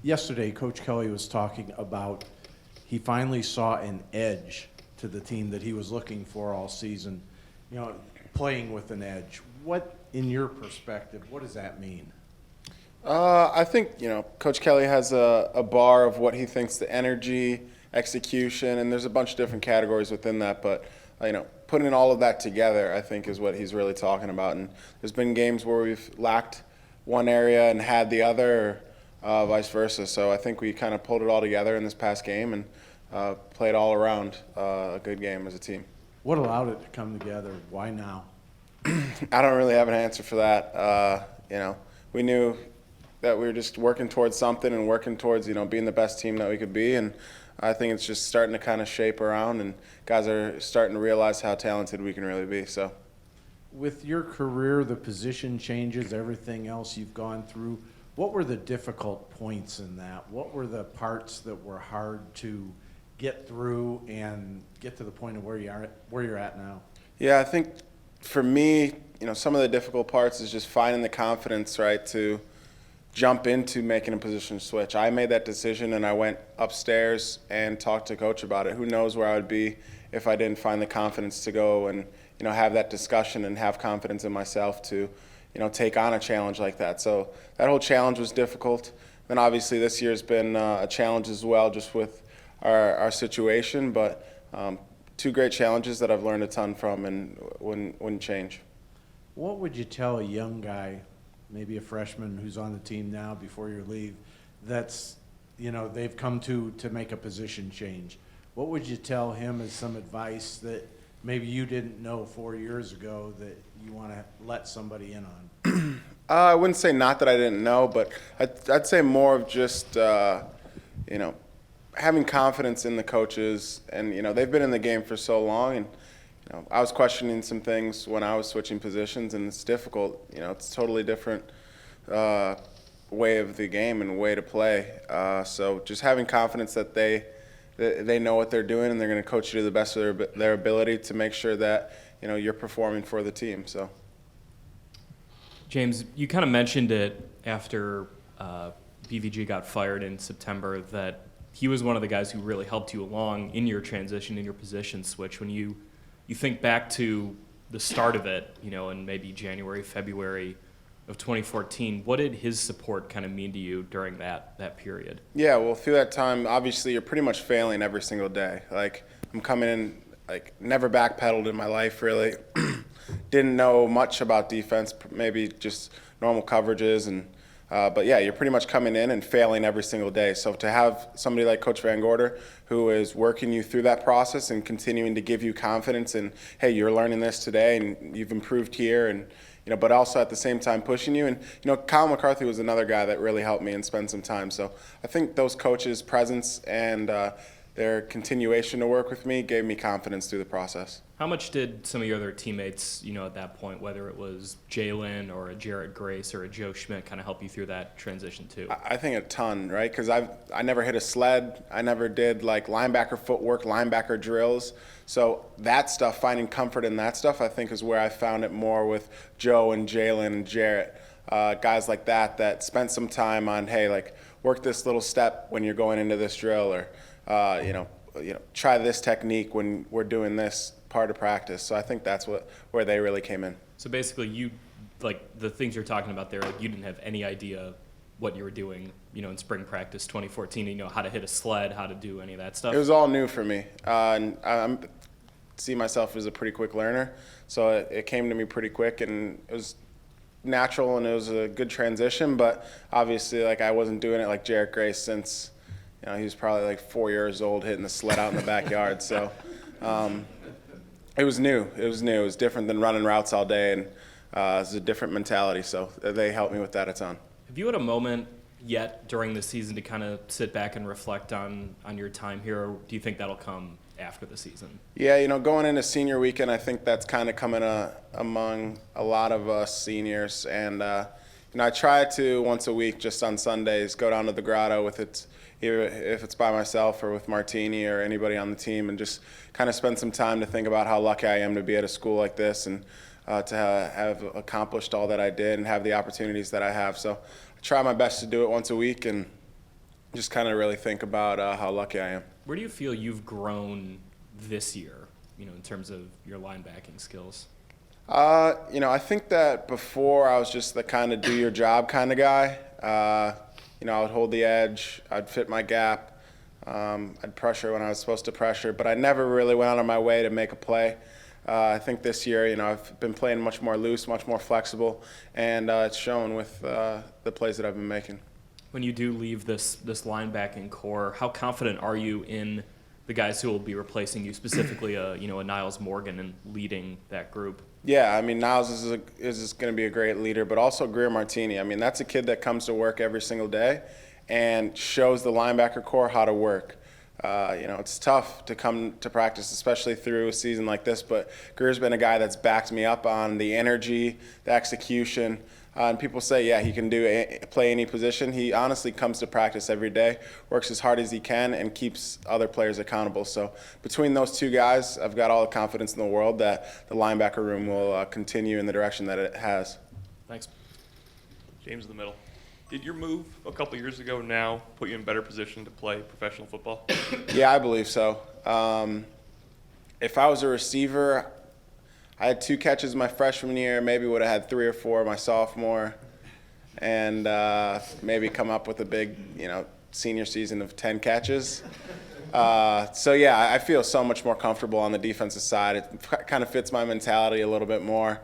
Yesterday, Coach Kelly was talking about he finally saw an edge to the team that he was looking for all season, playing with an edge. What, in your perspective, what does that mean? I think, Coach Kelly has a bar of what he thinks the energy, execution, and there's a bunch of different categories within that. But, putting all of that together, I think, is what he's really talking about. And there's been games where we've lacked one area and had the other, or vice versa. So I think we kind of pulled it all together in this past game and played all around a good game as a team. What allowed it to come together? Why now? I don't really have an answer for that. We knew that we were just working towards something and working towards, being the best team that we could be. And I think it's just starting to kind of shape around, and guys are starting to realize how talented we can really be. So, with your career, the position changes, everything else you've gone through, what were the difficult points in that? What were the parts that were hard to get through and get to the point of where you're at now? Yeah, I think for me, some of the difficult parts is just finding the confidence, right, to jump into making a position switch. I made that decision and I went upstairs and talked to coach about it. Who knows where I would be if I didn't find the confidence to go and have that discussion and have confidence in myself to take on a challenge like that. So that whole challenge was difficult. Then obviously this year's been a challenge as well, just with our situation, but two great challenges that I've learned a ton from and wouldn't change. What would you tell a young guy, maybe a freshman who's on the team now before you leave, that's, they've come to make a position change? What would you tell him as some advice that maybe you didn't know 4 years ago that you want to let somebody in on? I wouldn't say not that I didn't know, but I'd say more of just, having confidence in the coaches. And, they've been in the game for so long. And, I was questioning some things when I was switching positions, and it's difficult. It's a totally different way of the game and way to play. So just having confidence that they know what they're doing and they're going to coach you to the best of their ability to make sure that, you're performing for the team. So, James, you kind of mentioned it after BVG got fired in September that he was one of the guys who really helped you along in your transition, in your position switch. When you think back to the start of it, in maybe January, February of 2014, what did his support kind of mean to you during that period? Yeah, well, through that time, obviously you're pretty much failing every single day. Like, I'm coming in, never backpedaled in my life, really. Didn't know much about defense, maybe just normal coverages. But yeah, you're pretty much coming in and failing every single day. So to have somebody like Coach Van Gorder who is working you through that process and continuing to give you confidence and, hey, you're learning this today and you've improved here, and but also at the same time pushing you. And Kyle McCarthy was another guy that really helped me and spend some time. So I think those coaches' presence and their continuation to work with me gave me confidence through the process. How much did some of your other teammates, at that point, whether it was Jalen or a Jarrett Grace or a Joe Schmidt, kind of help you through that transition too? I think a ton, right? Because I never hit a sled. I never did linebacker footwork, linebacker drills. So that stuff, finding comfort in that stuff, I think is where I found it more with Joe and Jalen and Jarrett. Guys like that spent some time on, hey, work this little step when you're going into this drill, or try this technique when we're doing this part of practice. So I think that's where they really came in. So basically, you, the things you're talking about there, you didn't have any idea what you were doing, in spring practice 2014, how to hit a sled, how to do any of that stuff? It was all new for me. And I see myself as a pretty quick learner. So it came to me pretty quick, and it was natural, and it was a good transition. But obviously, I wasn't doing it like Jarrett Grace since, he was probably 4 years old hitting the sled out in the backyard. So it was new. It was different than running routes all day, and it was a different mentality. So they helped me with that a ton. Have you had a moment yet during the season to kind of sit back and reflect on your time here, or do you think that'll come after the season? Yeah, going into senior weekend, I think that's kind of coming among a lot of us seniors. And, I try to once a week, just on Sundays, go down to the grotto either if it's by myself or with Martini or anybody on the team, and just kind of spend some time to think about how lucky I am to be at a school like this, and to have accomplished all that I did and have the opportunities that I have. So I try my best to do it once a week, and just kind of really think about how lucky I am. Where do you feel you've grown this year, in terms of your linebacking skills? I think that before I was just the kind of do your job kind of guy. I would hold the edge, I'd fit my gap, I'd pressure when I was supposed to pressure, but I never really went out of my way to make a play. I think this year, I've been playing much more loose, much more flexible, and it's shown with the plays that I've been making. When you do leave this linebacking core, how confident are you in the guys who will be replacing you, specifically a Niles Morgan, and leading that group? Yeah, Niles is going to be a great leader, but also Greer Martini. That's a kid that comes to work every single day and shows the linebacker core how to work. It's tough to come to practice, especially through a season like this, but Greer's been a guy that's backed me up on the energy, the execution. And people say, yeah, he can play any position. He honestly comes to practice every day, works as hard as he can, and keeps other players accountable. So between those two guys, I've got all the confidence in the world that the linebacker room will continue in the direction that it has. Thanks. James in the middle. Did your move a couple years ago now put you in a better position to play professional football? Yeah, I believe so. If I was a receiver, I had 2 catches my freshman year, maybe would have had 3 or 4 my sophomore, and maybe come up with a big, senior season of 10 catches. So yeah, I feel so much more comfortable on the defensive side. It kind of fits my mentality a little bit more.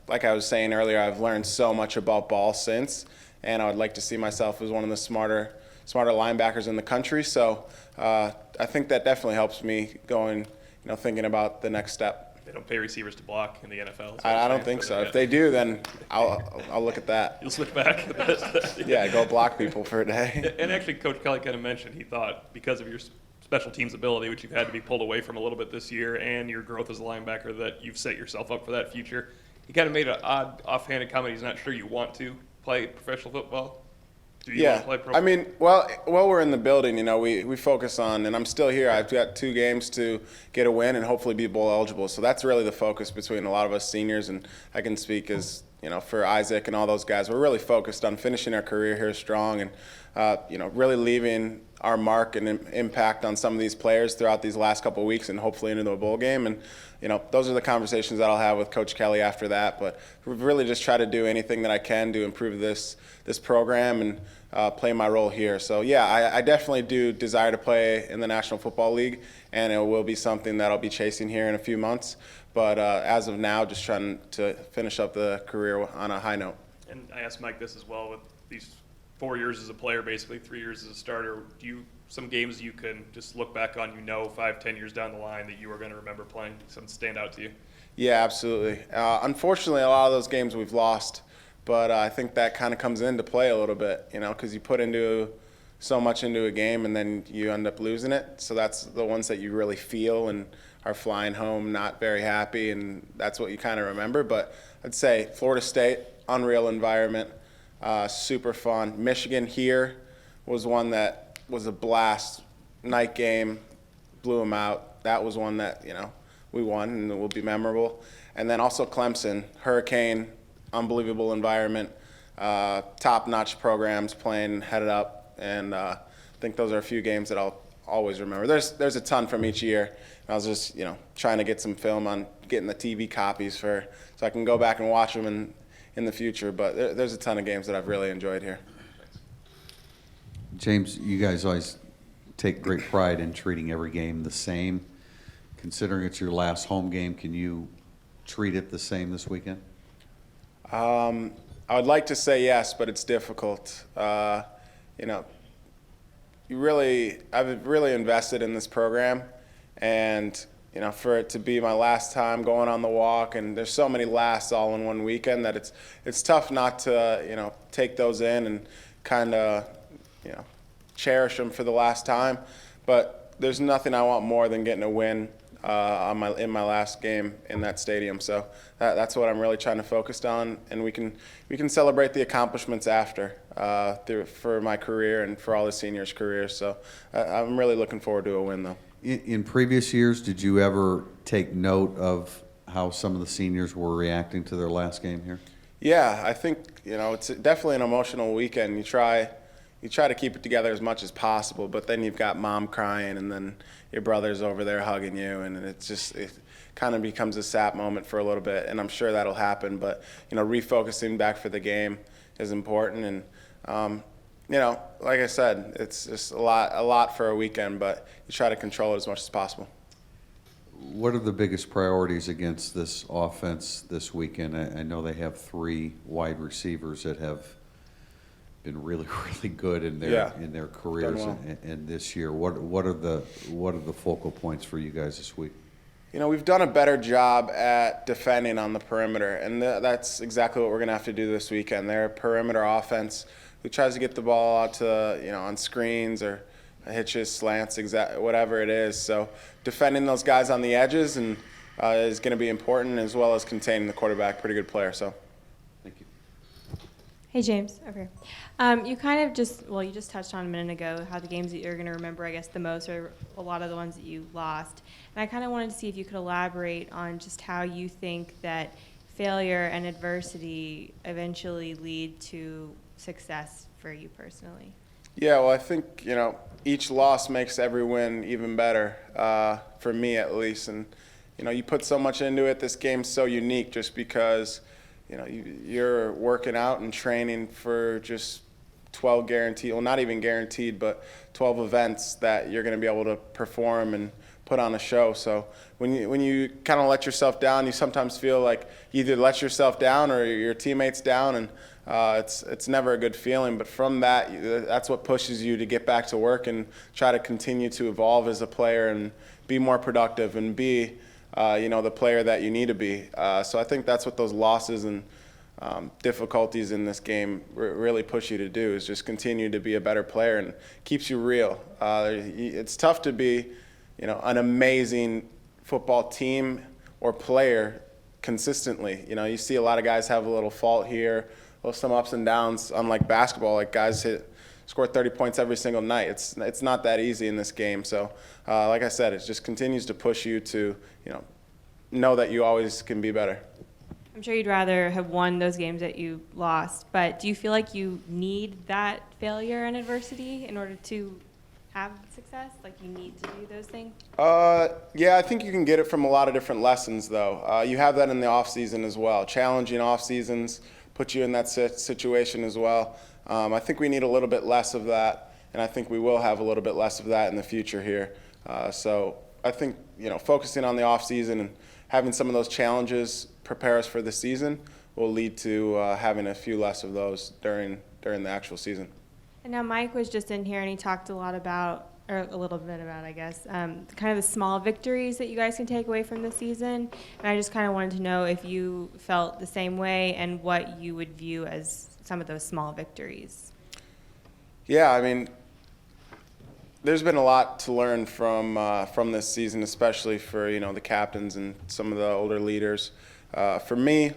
Like I was saying earlier, I've learned so much about ball since, and I would like to see myself as one of the smarter linebackers in the country. So I think that definitely helps me going, thinking about the next step. They don't pay receivers to block in the NFL. I don't think so. If they do, then I'll look at that. You'll switch back. Yeah, go block people for a day. And actually, Coach Kelly kind of mentioned he thought because of your special teams ability, which you've had to be pulled away from a little bit this year, and your growth as a linebacker, that you've set yourself up for that future. He kind of made an odd, offhanded comment. He's not sure you want to play professional football. Do you want to play pro? While we're in the building, we focus on, and I'm still here. I've got 2 games to get a win and hopefully be bowl eligible. So that's really the focus between a lot of us seniors, and I can speak as, for Isaac and all those guys. We're really focused on finishing our career here strong and, really leaving our mark and impact on some of these players throughout these last couple of weeks and hopefully into the bowl game. And, those are the conversations that I'll have with Coach Kelly after that. But we've really just tried to do anything that I can to improve this program and play my role here. So, yeah, I definitely do desire to play in the National Football League, and it will be something that I'll be chasing here in a few months. But as of now, just trying to finish up the career on a high note. And I asked Mike this as well, with these 4 years as a player, basically 3 years as a starter. Do you some games you can just look back on, 5-10 years down the line that you are going to remember playing, something stand out to you? Yeah, absolutely. Unfortunately, a lot of those games we've lost, but I think that kind of comes into play a little bit, because you put so much into a game and then you end up losing it. So that's the ones that you really feel and are flying home not very happy, and that's what you kind of remember. But I'd say Florida State, unreal environment, super fun. Michigan here was one that was a blast. Night game, blew them out. That was one that, we won and it will be memorable. And then also Clemson, Hurricane, unbelievable environment, top-notch programs playing headed up, and I think those are a few games that I'll always remember. There's a ton from each year. I was just trying to get some film on getting the TV copies so I can go back and watch them in the future. But there's a ton of games that I've really enjoyed here. James, you guys always take great pride in treating every game the same. Considering it's your last home game, can you treat it the same this weekend? I would like to say yes, but it's difficult. I've really invested in this program, and for it to be my last time going on the walk, and there's so many lasts all in one weekend that it's tough not to take those in and kind of cherish them for the last time. But there's nothing I want more than getting a win in my last game in that stadium. So that's what I'm really trying to focus on, and we can celebrate the accomplishments after for my career and for all the seniors' careers. So I'm really looking forward to a win, though. In previous years, did you ever take note of how some of the seniors were reacting to their last game here? Yeah, I think it's definitely an emotional weekend. You try you try to keep it together as much as possible, but then you've got mom crying and then your brother's over there hugging you, and it kind of becomes a sap moment for a little bit, and I'm sure that'll happen. But, refocusing back for the game is important, and, like I said, it's just a lot for a weekend, but you try to control it as much as possible. What are the biggest priorities against this offense this weekend? I know they have 3 wide receivers that have been really, really good in their careers Done well. and this year. What are the focal points for you guys this week? We've done a better job at defending on the perimeter, and that's exactly what we're going to have to do this weekend. They're a perimeter offense who tries to get the ball out to, on screens or hitches, slants, whatever it is. So defending those guys on the edges and is going to be important, as well as containing the quarterback. Pretty good player, so. Thank you. Hey, James, over here. You kind of you just touched on a minute ago how the games that you're going to remember, I guess, the most are a lot of the ones that you lost. And I kind of wanted to see if you could elaborate on just how you think that failure and adversity eventually lead to success for you personally. Yeah, well, I think, each loss makes every win even better, for me at least. And, you put so much into it. This game's so unique just because, you're working out and training for just 12 guaranteed, well, not even guaranteed, but 12 events that you're going to be able to perform and put on a show. So when you kind of let yourself down, you sometimes feel like you either let yourself down or your teammates down, and it's never a good feeling. But from that's what pushes you to get back to work and try to continue to evolve as a player and be more productive and be the player that you need to be. So I think that's what those losses and difficulties in this game really push you to do, is just continue to be a better player, and keeps you real. It's tough to be, an amazing football team or player consistently. You see a lot of guys have a little fault here, some ups and downs. Unlike basketball, like guys score 30 points every single night. It's not that easy in this game. So, like I said, it just continues to push you to, know that you always can be better. I'm sure you'd rather have won those games that you lost, but do you feel like you need that failure and adversity in order to have success? Like you need to do those things? Yeah, I think you can get it from a lot of different lessons, though. You have that in the off season as well. Challenging off seasons put you in that situation as well. I think we need a little bit less of that, and I think we will have a little bit less of that in the future here. So I think focusing on the off season and having some of those challenges prepare us for the season will lead to having a few less of those during the actual season. And now Mike was just in here and he talked a little bit about, I guess, kind of the small victories that you guys can take away from the season. And I just kind of wanted to know if you felt the same way and what you would view as some of those small victories. Yeah, I mean, there's been a lot to learn from this season, especially for the captains and some of the older leaders. For me,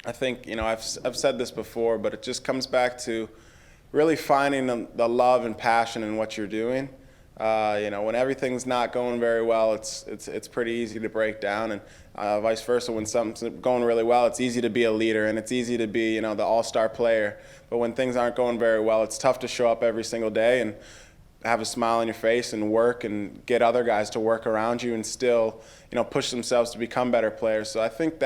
I think I've said this before, but it just comes back to really finding the love and passion in what you're doing. When everything's not going very well, it's pretty easy to break down, and vice versa. When something's going really well, it's easy to be a leader and it's easy to be the all-star player. But when things aren't going very well, it's tough to show up every single day and have a smile on your face and work and get other guys to work around you and still push themselves to become better players. So I think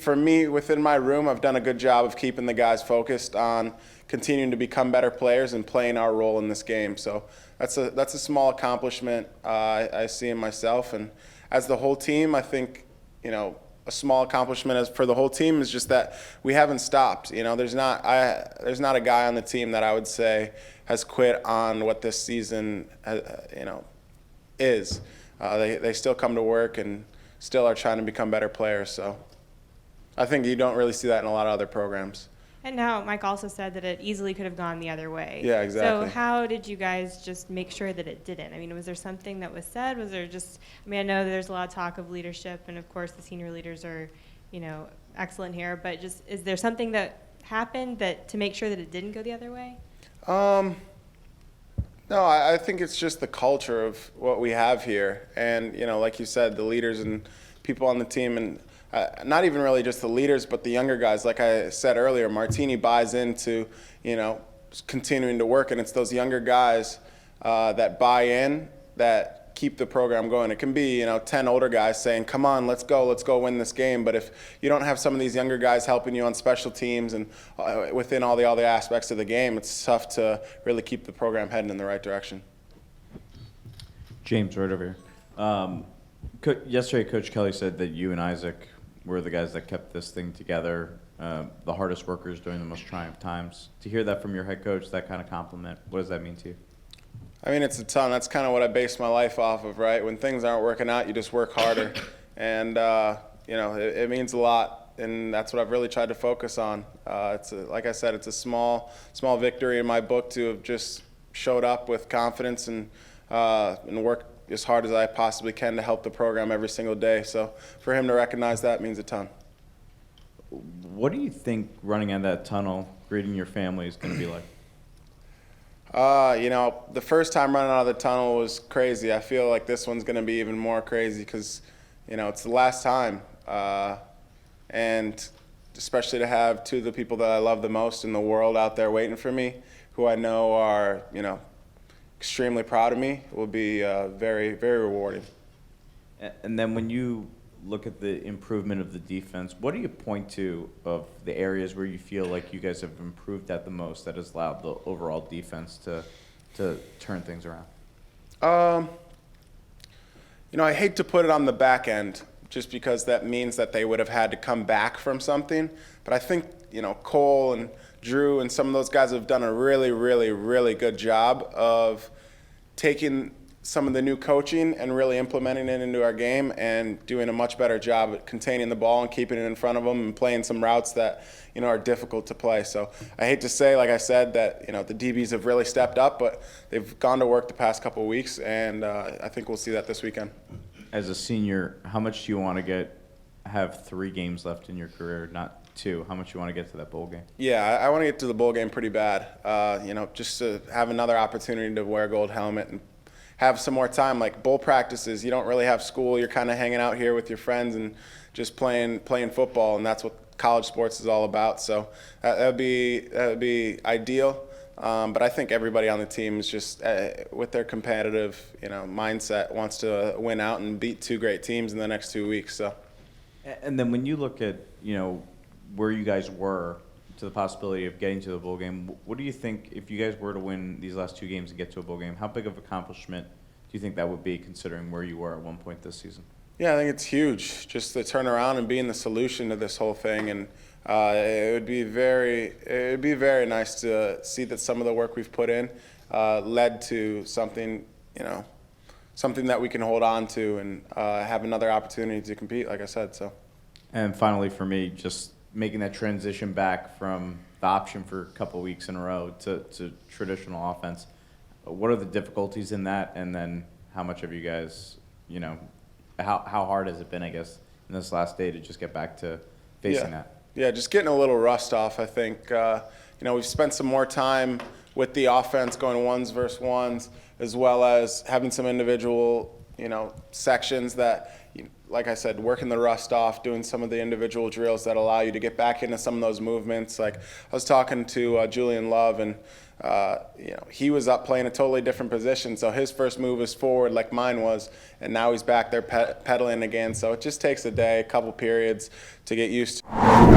for me, within my room, I've done a good job of keeping the guys focused on continuing to become better players and playing our role in this game. So that's a small accomplishment I see in myself. And as the whole team, I think a small accomplishment for the whole team is just that we haven't stopped. There's not a guy on the team that I would say has quit on what this season is. They still come to work and still are trying to become better players. So I think you don't really see that in a lot of other programs. And now Mike also said that it easily could have gone the other way. Yeah, exactly. So how did you guys just make sure that it didn't? I mean, was there something that was said? Was there just, I know there's a lot of talk of leadership, and of course the senior leaders are, excellent here, but just, is there something that happened to make sure that it didn't go the other way? No, I think it's just the culture of what we have here. And, like you said, the leaders and people on the team, and not even really just the leaders, but the younger guys. Like I said earlier, Martini buys into, continuing to work, and it's those younger guys that buy in, that keep the program going. It can be, 10 older guys saying, come on, let's go win this game. But if you don't have some of these younger guys helping you on special teams and within all the aspects of the game, it's tough to really keep the program heading in the right direction. James, right over here. Yesterday, Coach Kelly said that you and Isaac were the guys that kept this thing together, the hardest workers during the most trying times. To hear that from your head coach, that kind of compliment, what does that mean to you? I mean, it's a ton. That's kind of what I base my life off of, right? When things aren't working out, you just work harder. And, it means a lot. And that's what I've really tried to focus on. Like I said, it's a small victory in my book to have just showed up with confidence and work as hard as I possibly can to help the program every single day. So for him to recognize that means a ton. What do you think running out of that tunnel, greeting your family is going to be like? The first time running out of the tunnel was crazy. I feel like this one's going to be even more crazy because, it's the last time. And especially to have two of the people that I love the most in the world out there waiting for me, who I know are, extremely proud of me, will be very, very rewarding. And then when you look at the improvement of the defense, what do you point to of the areas where you feel like you guys have improved at the most that has allowed the overall defense to turn things around? I hate to put it on the back end just because that means that they would have had to come back from something. But I think, Cole and Drew and some of those guys have done a really, really, really good job of taking some of the new coaching and really implementing it into our game and doing a much better job at containing the ball and keeping it in front of them and playing some routes that, are difficult to play. So I hate to say, like I said, that, the DBs have really stepped up, but they've gone to work the past couple of weeks, and I think we'll see that this weekend. As a senior, how much do you want to have 3 games left in your career, not 2? How much do you want to get to that bowl game? Yeah, I want to get to the bowl game pretty bad, just to have another opportunity to wear a gold helmet and have some more time. Like bowl practices, you don't really have school. You're kind of hanging out here with your friends and just playing football, and that's what college sports is all about. So that would be ideal. But I think everybody on the team is just with their competitive, mindset wants to win out and beat 2 great teams in the next 2 weeks. So. And then when you look at where you guys were to the possibility of getting to the bowl game, what do you think if you guys were to win these last 2 games and get to a bowl game? How big of an accomplishment do you think that would be, considering where you were at one point this season? Yeah, I think it's huge, just to turn around and being the solution to this whole thing. And it would be very nice to see that some of the work we've put in led to something, something that we can hold on to and have another opportunity to compete, like I said. So. And finally, for me, just making that transition back from the option for a couple of weeks in a row to traditional offense. What are the difficulties in that? And then how much have you guys, how hard has it been, I guess, in this last day to just get back to facing that? Yeah, just getting a little rust off, I think. We've spent some more time with the offense going 1s versus 1s, as well as having some individual, sections that, like I said, working the rust off, doing some of the individual drills that allow you to get back into some of those movements. Like I was talking to Julian Love, and he was up playing a totally different position, so his first move was forward like mine was, and now he's back there pedaling again. So it just takes a day, a couple periods to get used to.